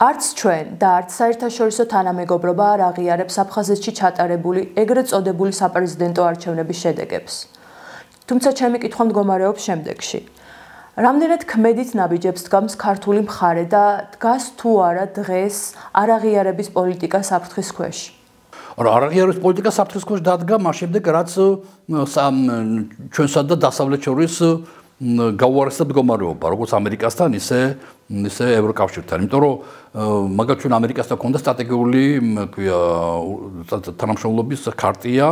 არც ჩვენ და არც საერთაშორისო თანამეგობრობა არ აღიარებს აფხაზეთში ჩატარებული ეგრეთ წოდებული საპრეზიდენტო არჩევნების შედეგებს. თუმცა ჩემი კითხვა მდგომარეობს შემდეგში. რამდენად ქმედით ნაბიჯებს დგამს ქართული მხარე და დგას თუ არა დღეს არაღიარების პოლიტიკა საფრთხის ქვეშ? არაღიარების პოლიტიკა საფრთხის ქვეშ დადგა მას შემდეგ, რაც ჩვენსა და დასავლეთ შორის გაუარესდა მდგომარეობა, როგორც ამერიკასთან, ისე ევროკავშირთან. იმიტომ რომ მაგალითად ჩვენ ამერიკასთან გვქონდა სტრატეგიული თანამშრომლობის ქარტია,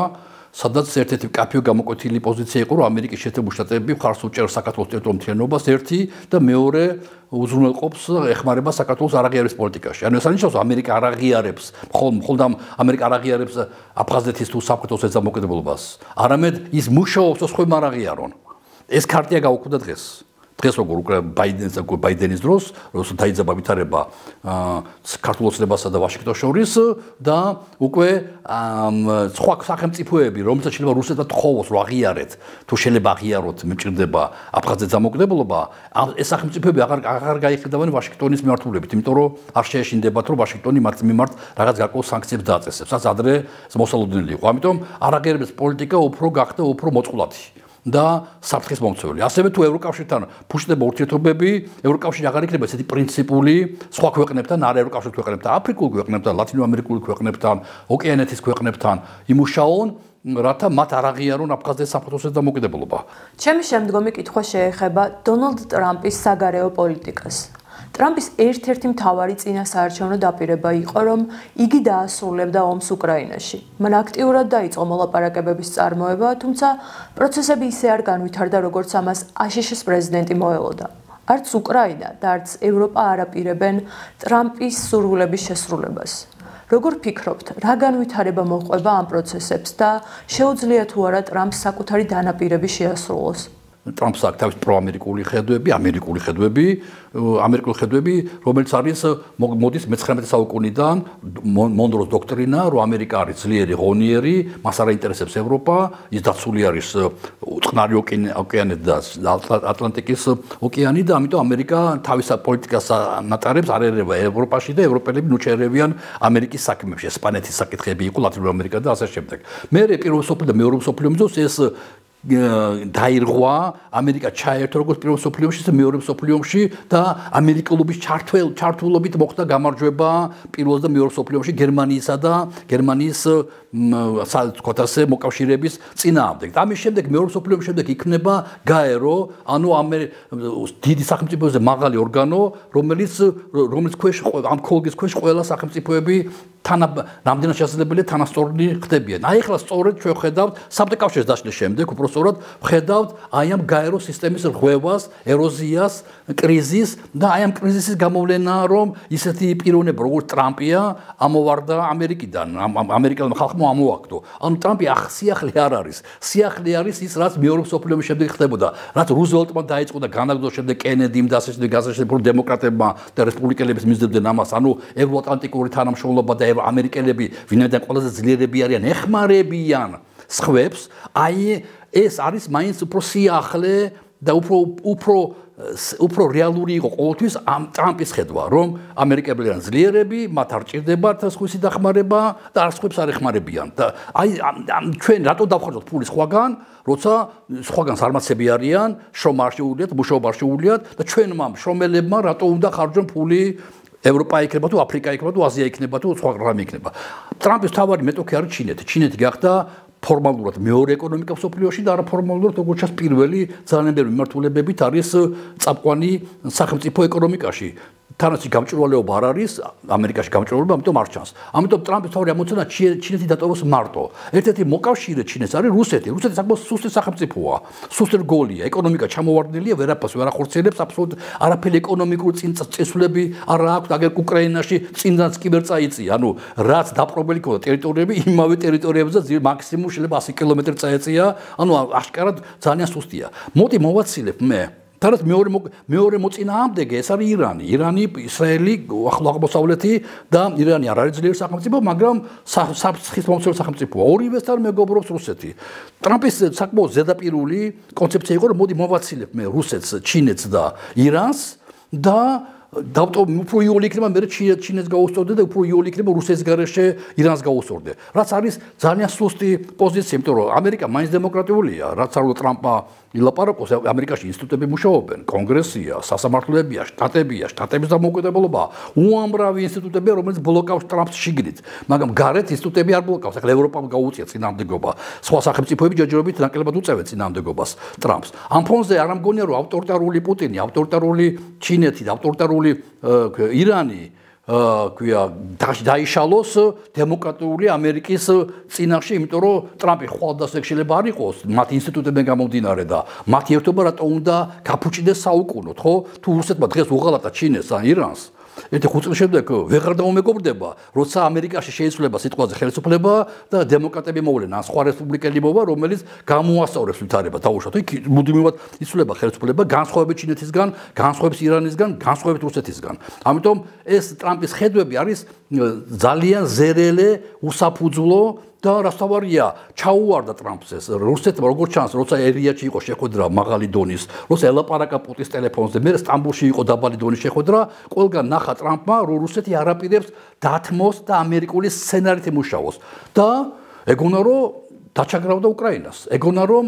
სადაც ერთ-ერთი კაფეო გამოკვეთილი პოზიცია იყო, რომ ამერიკის შეერთებული შტატები მხარს უჭერს საქართველოს ტერიტორიულ მთლიანობას ერთი და მეორე უზრუნველყოფს ეხმარება საქართველოს არაღიარების პოლიტიკაში. ანუ ეს არნიშნავს, რომ ამერიკა არაღიარებს, მხოლოდ ამერიკა არაღიარებს აფხაზეთის თუ საქართველოს ეზამოკიდებლობას, არამედ ის მუშაობს, რომ სხვებმა არაღიარონ. ეს ქარტია გაუქმდა დღეს. დღეს როგორ უკვე ბაიდენის დროს, როცა დაიძაბა ვითარება ქართულ ოცნებასა და ვაშინგტონს შორის და უკვე სხვა სახელმწიფოები, რომელსაც შეიძლება რუსეთმა თხოვოს, რომ აღიარეთ, თუ შეიძლება აღიაროთ, მჭირდება აფხაზეთის დამოუკიდებლობა, ეს სახელმწიფოები აღარ გაიხდავენ ვაშინგტონის მიმართულებით, იმიტომ რომ არ შეეშინდებათ, რომ ვაშინგტონი მათ მიმართ რაღაც გარკვეულ სანქციებს დააწესებს, რაც ადრე მოსალოდნელი იყო. ამიტომ არაღიარების პოლიტიკა უფრო გახდა უფრო მოწყვლადი. და საფრთხის მომცველი. ასევე თუ ევროკავშირთან ფუჭდება ურთიერთობები, ევროკავშირი აღარ იქნება ესეთი პრინციპული სხვა ქვეყნებთან, არ ევროკავშირის ქვეყნებთან, აფრიკულ ქვეყნებთან, ლათინოამერიკულ ქვეყნებთან, ოკეანეთის ქვეყნებთან იმუშაონ, რათა მათ არ აღიარონ აფხაზეთის საქართველოს დამოუკიდებლობა. ჩემი შემდგომი კითხვა შეეხება დონალდ ტრამპის საგარეო პოლიტიკას. ტრამპის ერთ-ერთი მთავარი წინასაარჩევნო დაპირება იყო, რომ იგი დაასრულებდა ომს უკრაინაში. მან აქტიურად დაიწყო მოლაპარაკებების წარმოება, თუმცა პროცესები ისე არ განვითარდა, როგორც ამას აშშ-ის პრეზიდენტი მოელოდა. არც უკრაინა და არც ევროპა არ აპირებენ ტრამპის სურვილების შესრულებას. როგორ ფიქრობთ, რა განვითარება მოჰყვება ამ პროცესებს და შეუძლია თუ არა ტრამპს საკუთარი დანაპირები შეასრულოს? ტრამპს აქვს თავის პროამერიკული ხედვები, ამერიკული ხედვები, რომელიც არის მოდის მე-19 საუკუნიდან მონროს დოქტრინა, რომ ამერიკა არის ძლიერი ღონიერი, მას არ აინტერესებს ევროპა, ის დაცული არის წყნარი ოკეანეთ და ატლანტიკის ოკეანი და ამიტომ ამერიკა თავის პოლიტიკას ნატარებს არ ერევა ევროპაში და ევროპელები ნუჩერებიან ამერიკის საქმეებში, ესპანეთის საკითხები იყო ლათინური ამერიკა და ასე შემდეგ. მერე პირველ მსოფლიო და მეორე მსოფლიო ომის დროს ეს დაირღვა ამერიკა ჩაერთო როგორც პირველ მსოფლიო ომში და მეორე მსოფლიო ომში და ამერიკულობის ჩართულობით მოხდა გამარჯვება პირველ და მეორე მსოფლიო ომში გერმანიისა და გერმანიის საკუთასე მოკავშირეების წინააღმდეგ. ამის შემდეგ მეორე მსოფლიო ომის შემდეგ იქნება გაერო, ანუ დიდი სახელმწიფოებზე მაღალი ორგანო, რომელიც ქვეშ ამ ქოლგის ქვეშ ყველა სახელმწიფოები რამდენად შესაძლებელია თანასწორნი ხდებიან. აი ახლა სწორედ ჩვენ ხედავთ საბჭოთა კავშირის დაშლის შემდეგ უბრალოდ ხედავთ აი ამ გაერო სისტემის რღვევას, ეროზიას, კრიზისს და აი ამ კრიზისის გამოვლენაა, რომ ისეთი პიროვნება როგორც ტრამპია ამოვარდა ამერიკიდან, ამერიკელმა ხალხმა ამოაგდო. ანუ ტრამპი სიახლე არ არის. სიახლე არის ის, რაც მეორე მსოფლიო ომის შემდეგ ხდებოდა, რაც რუზველტმა დაიწყო და განაგრძო შემდეგ კენედიმ და ასე შემდეგ დემოკრატებმა და რესპუბლიკელებს მისდევდნენ ამას, ანუ ევროატლანტიკური თანამშრომლობა და ამერიკელები, ვინაიდან ყველაზე ძლიერები არიან, ეხმარებიან სხვებს, აი ეს არის მაინც უფრო სიახლე და უფრო რეალური იყო ყოველთვის ამ ტრამპის ხედვა, რომ ამერიკელები არიან ძლიერები, მათ არ ჭირდებათ სხვისი დახმარება და არ სხვებს არ ეხმარებიან. და აი ჩვენ რატო დავხარჯოთ ფული სხვაგან, როცა სხვაგან ზარმაცები არიან, შრომა არ შეუძლიათ, მუშაობა არ შეუძლიათ და ჩვენმა მშრომელებმა რატო უნდა ხარჯონ ფული ევროპა იქნება თუ აფრიკა იქნება თუ აზია იქნება თუ სხვა რამე იქნება. ტრამპის თავარი მეტოქი არის ჩინეთი. ჩინეთი გახდა ფორმალურად მეორე ეკონომიკა მსოფლიოში და არაფორმალურად როგორც ჩანს პირველი ძალიან ბევრი მიმართულებებით არის წამყვანი სახელმწიფო ეკონომიკაში. თანაც გამჭვირვალეობა არ არის, ამერიკაში გამჭვირვალეობა, ამიტომ არ ჩანს. ამიტომ ტრამპის თავი ამოცანა ჩინეთი დატოვოს მარტო. ერთ-ერთი მოკავშირე ჩინეთს არის რუსეთი. რუსეთი საკმაოდ სუსტი სახელმწიფოა. სუსტი რგოლია, ეკონომიკა ჩამოვარდნილია, ვერაფერს ვერ ახორციელებს, აბსოლუტურად არაფერი ეკონომიკური წესულები არ აქვს, აგერ უკრაინაში წინდანაც კიბერ წაიწია. ანუ რაც დაპყრობილი ქონდა ტერიტორიები, იმავე ტერიტორიებზე მაქსიმუმ შეიძლება 100 კილომეტრი წაეწია, ანუ აშკარად ძალიან სუსტია. მოდი მოვაცილებ მე თანაც მეორე მოწინააღმდეგე ეს არის ირანი. ირანი, ისრაელი, ახლო აღმოსავლეთი და ირანი არ არის ძლიერი სახელმწიფო, მაგრამ საფრთხის მომცველი სახელმწიფოა. ორივესთან მეგობრობს რუსეთი. ტრამპის საკმაოდ ზედაპირული კონცეფცია იყო, რომ მოდი მოვაცილებ მე რუსეთს, ჩინეთს და ირანს და უფრო იოლი იქნება მე ჩინეთს გაუსწორდე და უფრო იოლი იქნება რუსეთის გარეშე ირანს გაუსწორდე. რაც არის ძალიან სუსტი პოზიცია, იმიტომ რომ ამერიკა მაინც დემოკრატიულია, რაც არ უნდა ტრამპმა ილაპარაკოს, ამერიკაში ინსტიტუტები მუშაობენ, კონგრესია, სასამართლოებია, შტატების დამოუკიდებლობა, უამრავი ინსტიტუტებია, რომელიც ბლოკავს ტრამპს შიგნით, მაგრამ გარეთ ინსტიტუტები არ ბლოკავს. ახლა ევროპამ გაუწია წინააღმდეგობა, სხვა სახელმწიფოები ჯერჯერობით ნაკლებად უწევენ წინააღმდეგობას ტრამპს. ამ ფონზე არ ამგონია, რომ ავტორიტარული პუტინი, ავტორიტარული ჩინეთი და ავტორიტარული ირანი ქვია დაიშალოს დემოკრატიული ამერიკის წინაშე, იმიტომ რომ ტრამპი ხვალდას ეგ შეიძლება არ იყოს მათ ინსტიტუტებიდან გამომდინარე და მათი ერთობა რატო უნდა გაფუჭიდეს საუკუნოდ, ხო? თუ რუსეთმა დღეს უღალატა ჩინეთს ან ირანს, ერთი 5 წლის შემდეგ ვეღარ დაუმეგობრდება, როცა ამერიკაში შეიცვლება სიტყვაზე ხელისუფლება და დემოკრატები მოვლენ, ან სხვა რესპუბლიკელი მოვა, რომელიც გამოასწორებს ვითარებას, დაუშვათ, მუდმივად იცვლება ხელისუფლება, განსხვავებით ჩინეთისგან, განსხვავებით ირანისგან, განსხვავებით რუსეთისგან. ამიტომ ეს ტრამპის ხედვები არის ძალიან ზერელე, უსაფუძვლო და რასთავარია, ჩაუვარდა ტრამპს ეს რუსეთმა როგორც ჩანს, როცა ერიაში იყო შეხვედრა მაღალი დონის, როცა ელაპარაკა პუტინის ტელეფონზე, მე სტამბოლში იყო დაბალი დონის შეხვედრა, ყველგან ნახა ტრამპმა, რომ რუსეთი არაპირებს დათმოს და ამერიკული სცენარით იმუშაოს და ეგონა რომ დაჩაგრავდა უკრაინას. ეგონა რომ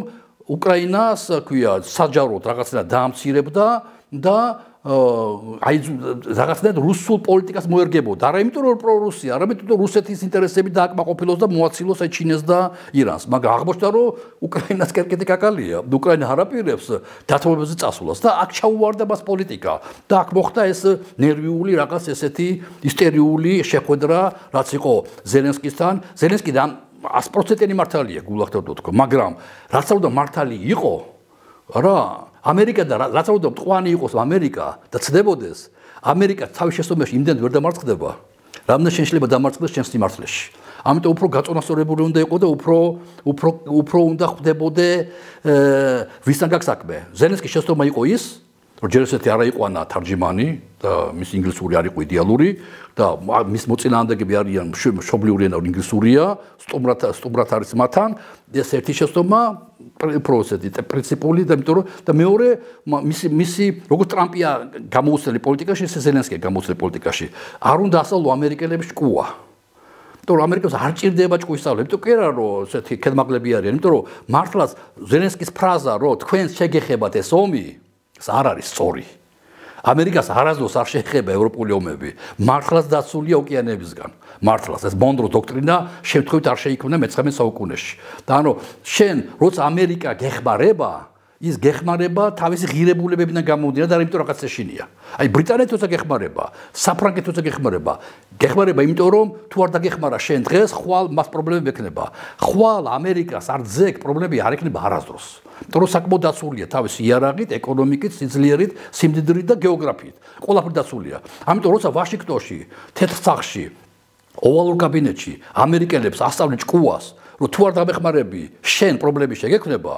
უკრაინას, ქვია, საჯაროდ რაღაცა დაამცირებდა და აი რაღაცნაირად რუსულ პოლიტიკას მოერგებოდა. არა იმიტომ რომ პრორუსია, არამედ იმიტომ რომ რუსეთის ინტერესები დააკმაყოფილოს და მოაცილოს აი ჩინეთს და ირანს. მაგრამ აღმოჩნდა რომ უკრაინას კერკეტი კაკალია. უკრაინა არაპირებს დათმობებზე წასვლას და აქ ჩაუვარდა მას პოლიტიკა. და აქ მოხდა ეს ნერვიული რაღაც ესეთი ისტერიული შეხვედრა, რაც იყო ზელენსკისთან. ზელენსკიდან 100%-იანი მართალია გულახდოთ თქო, მაგრამ რაც უნდა მართალი იყო, რა ამერიკა და რაც უნდა მტყვანი იყოს ამერიკა და ცდებოდეს, ამერიკა თავის შესაბამისად იმდენ ვერ დამარცხდება, რამდენ შეიძლება დამარცხდეს ჩემს სიმართლეში. ამიტომ უფრო გაწონასწორებული უნდა იყო და უფრო უნდა ხვდებოდე ვისთან გაქვს საქმე. ზელენსკის შეცდომა იყო ის, რომ ჯერ ესეთი არა იყვანა თარჯიმანი და მის ინგლისური არ იყო იდეალური და მის მოწინააღმდეგეები არიან მშობლიური ენა ინგლისურია, სტუმრად არის მათთან. ეს ერთი შეცდომა პროცესი პრინციპული და იმიტომ რომ და მეორე მისი როგორც ტრამპია გამოუცდელი პოლიტიკაში, ესე ზელენსკია გამოუცდელი პოლიტიკაში. არ უნდა ასწავლო ამერიკელების ჭკუა. იმიტომ რომ ამერიკას არ ჭირდება ჭკუის სწავლა. იმიტომ კი არა რომ ესეთი ქედმაღლები არიან, იმიტომ რომ მართლაც ზელენსკის ფრაზა რომ თქვენ შეგეხებათ ეს ომი, ეს არ არის სწორი. ამერიკას არასდროს არ შეეხება ევროპული ომები. მართლაც დაცულია ოკეანეებისგან. მართლაც ეს მონდროს დოქტრინა შემთხვევით არ შეიქმნა მე-19 საუკუნეში. და ანუ შენ როცა ამერიკა გეხმარება, ის გეხმარება თავისი ღირებულებებიდან გამომდინარე და იმიტომ რაღაც ეშინია. აი ბრიტანეთი როცა გეხმარება, საფრანგეთი როცა გეხმარება, გეხმარება იმიტომ რომ თუ არ დაგეხმარა შენ დღეს, ხვალ მას პრობლემები ექნება. ხვალ ამერიკას არ ძეგ პრობლემები არ ექნება არასდროს. იმიტომ რომ საკმაოდ დაცულია თავისი იარაღით, ეკონომიკით, სიძლიერით, სიმდიდრით და გეოგრაფიით. ყველაფერი დაცულია. ამიტომ როცა ვაშინგტონში, თეთრ სახლში, ოვალურ კაბინეტში ამერიკელებს ასწავლენ ჭკუას, რომ თუ არ დამეხმარები, შენ პრობლემები შეგექმნება,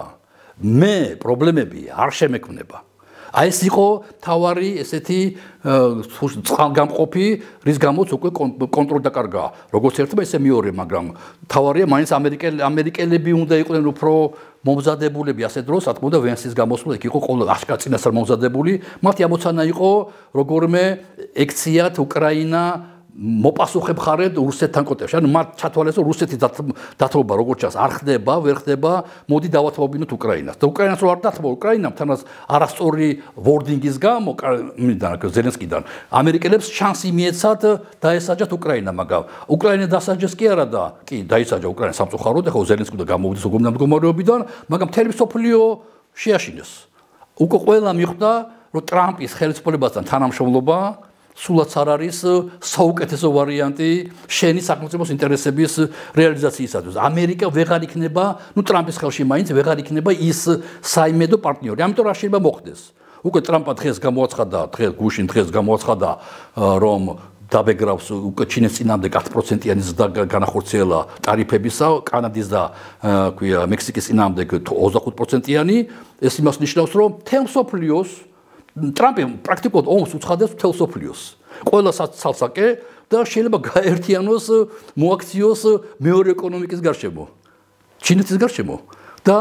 მე პრობლემები არ შემექმნება. აი ეს იყო თავარი ესეთი წყალგამყოფი, რის გამოც უკვე კონტროლი დაკარგა. როგორც ერთმა, ისე მეორე, მაგრამ თავარია მაინც ამერიკელები უნდა იყვნენ უფრო მომზადებულები ასე დროს, რა თქმა უნდა, ვენსის გამოსვლა იქ იყო ყოველ აშკარად წინასწარ მომზადებული. მათი ამოცანა იყო როგორმე ექციათ უკრაინა მოპასუხებ ხარეთ რუსეთთან კონტექსტში. ანუ მათ ჩათვალეს, რომ რუსეთის დათმობა როგორც ჩანს არ ხდება, ვერ ხდება, მოდი დავათმობინოთ უკრაინას. და უკრაინას რო არ დათმო, უკრაინამ თანაც არასწორი ვორდინგის გამო ზელენსკიდან ამერიკელებს შანსი მიეცათ დაესაჯათ უკრაინა, მაგრამ უკრაინა დასაჯეს კი არა და კი დაისაჯა უკრაინა სამწუხაროდ, ახლა ზელენსკი და გამოვიდეს უგონო მდგომარეობიდან, მაგრამ მთელი მსოფლიო შეაშინეს. უკვე ყველა მიხვდა, რომ ტრამპის ხელისუფლებასთან თანამშრომლობა სულაც არ არის საუკეთესო ვარიანტი შენი სახელმწიფოს ინტერესების რეალიზაციისათვის. ამერიკა ვეღარ იქნება, ტრამპის ხელში მაინც ვეღარ იქნება ის საიმედო პარტნიორი. ამიტომ რა შეიძლება მოხდეს? უკვე ტრამპა დღეს გამოაცხადა, გუშინ დღეს გამოაცხადა, რომ დაბეგრავს უკვე ჩინეთის წინამდე 10%-იანი ზრდა განახორციელა ტარიფებისა, კანადის და ქვია მექსიკის წინამდე 25%-იანი. ეს იმას ნიშნავს, რომ თემ სოფლიოს ტრამპი პრაქტიკულად ომს უცხადებს მთელ სოფლიოს. ყველა ცალსაკე და შეიძლება გაერთიანოს, მოაქციოს მეორე ეკონომიკის გარშემო. ჩინეთის გარშემო. და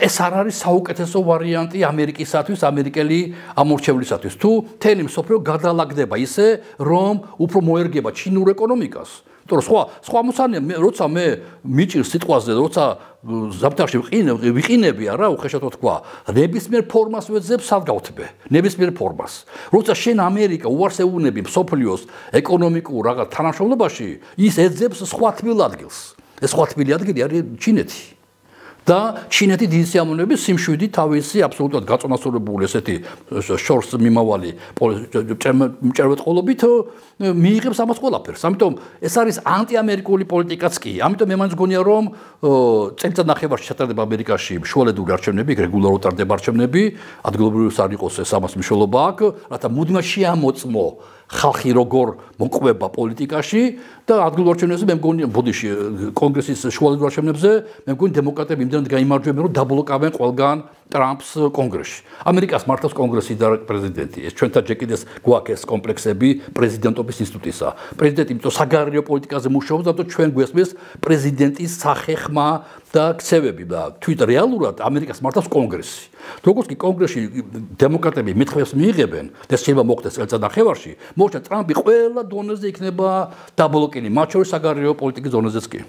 ეს არ არის საუკეთესო ვარიანტი ამერიკისათვის, ამერიკელი ამორჩევლისათვის. თუ მთელი მსოფლიო გადალაგდება ისე, რომ უფრო მოერგება ჩინურ ეკონომიკას. იმიტომ რომ სხვა მოსანია, როცა მე მიჭირ სიტყვაზე, როცა ზამთარში ვიყინები, არა, უხეშად თქვა, ნებისმიერ ფორმას ვეძებ სადგავთბე, ნებისმიერ ფორმას. როცა შენ ამერიკა უარს ეუბნები მსოფლიოს ეკონომიკურ რაღაც თანამშრომლობაში, ის ეძებს სხვა თბილ ადგილს. ეს სხვა თბილი ადგილი არის ჩინეთი. და ჩინეთი დიდი სიამოვნების სიმშვიდე თავისი აბსოლუტურად გაწონასწორებული ესეთი შორს მიმავალი მჭერვეტყოლობით მიიღებს ამას ყველაფერს. ამიტომ ეს არის ანტიამერიკული პოლიტიკაც კი. ამიტომ მე მაინც გონია რომ წელიწად ნახევარში ჩატარდება ამერიკაში შუალედური არჩევნები, რეგულარულად ტარდება არჩევნები, ადგილობრივს არ იყოს ეს ამას მნიშვნელობა აქვს, რათა მუდმივად შეამოწმო ხალხი როგორ მოყვება პოლიტიკაში და ადგილობრივ არჩევნებზე მე მგონი ბოდიში კონგრესის შუალედურ არჩევნებზე მე მგონი დემოკრატები იმდენად გაიმარჯვებენ რომ დაბლოკავენ ყველგან ტრამპს კონგრესში. ამერიკას მართავს კონგრესი და პრეზიდენტი. ეს ჩვენთან ჯეკიდეს გვაქვს ეს კომპლექსები პრეზიდენტობის ინსტიტუტისა. პრეზიდენტი იმიტომ საგარეო პოლიტიკაზე მუშაობს, ამიტომ ჩვენ გვესმის პრეზიდენტის სახეხმა და ქცევები და თვით რეალურად ამერიკას მართავს კონგრესი. როგორც კი კონგრესში დემოკრატები მითხრებს მიიღებენ და ეს შეიძლება მოხდეს წელიწად ნახევარში, მოხდა ტრამპი ყველა დონეზე იქნება დაბლოკილი, მათ შორის საგარეო პოლიტიკის დონეზეც კი.